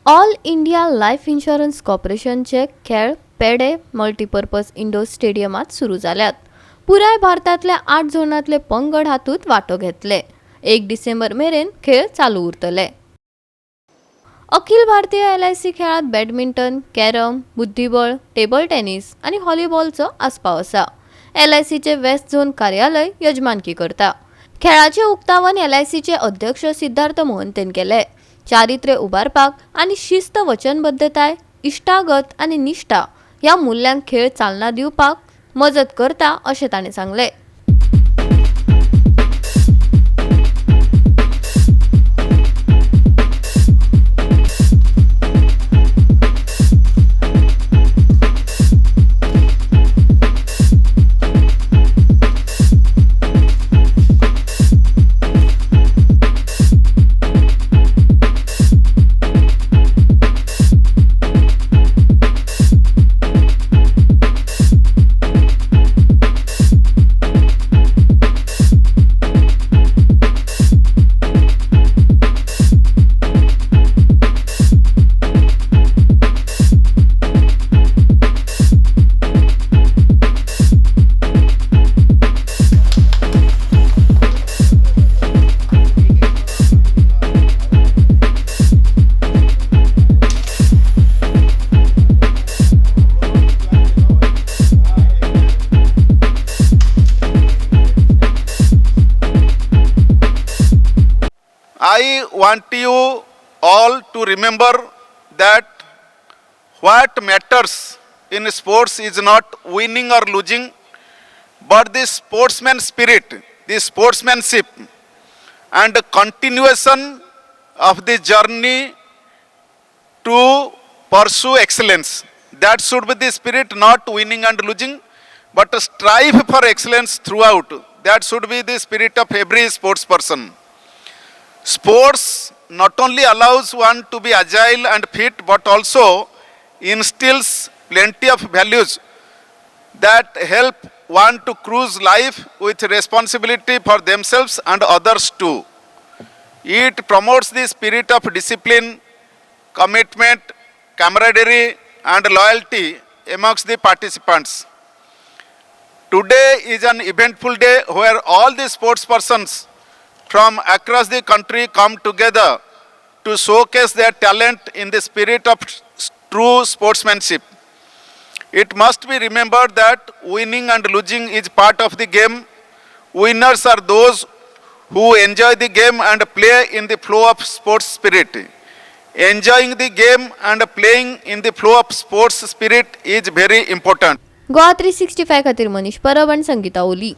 All India life insurance कॉर्पोरेशनचे खेळ पेडे मल्टीपर्पज इंडोर स्टेडियमात सुरू जाल्यात. पुराय भारतातल्या 8 झोनातले पंगड हातूंत वांटो घेतले. 1 डिसेंबर मेरेन खेळ चालू उरतले. अखिल भारतीय LIC खेळात बॅडमिंटन, कॅरम, बुद्धिबळ, टेबल टेनिस आणि व्हॉलीबॉलचो आस्पाव आसा. LICचे वेस्ट झोन कार्यालय यजमानकी करता. खेळाचे उक्तावण LICचे अध्यक्ष सिद्धार्थ मोहंतेन केले. चारित्र्य उबारपाक आणि शिस्त वचनबद्धताय, इष्टागत आणि निष्ठा ह्या मूल्यांक खेळ चालना दिवपाक मजत करता अशें ताणें सांगले. I want you all to remember that what matters in sports is not winning or losing, but the sportsman spirit, the sportsmanship, and the continuation of the journey to pursue excellence. That should be the spirit, not winning and losing, but strive for excellence throughout. That should be the spirit of every sports person. Sports not only allows one to be agile and fit, but also instills plenty of values that help one to cruise life with responsibility for themselves and others too. It promotes the spirit of discipline, commitment, camaraderie, and loyalty amongst the participants. Today is an eventful day where all the sports persons from across the country come together to showcase their talent in the spirit of true sportsmanship. It must be remembered that winning and losing is part of the game. Winners are those who enjoy the game and play in the flow of sports spirit. Enjoying the game and playing in the flow of sports spirit is very important. GOA365 खातीर मनीष परब आणि संगीता ओली.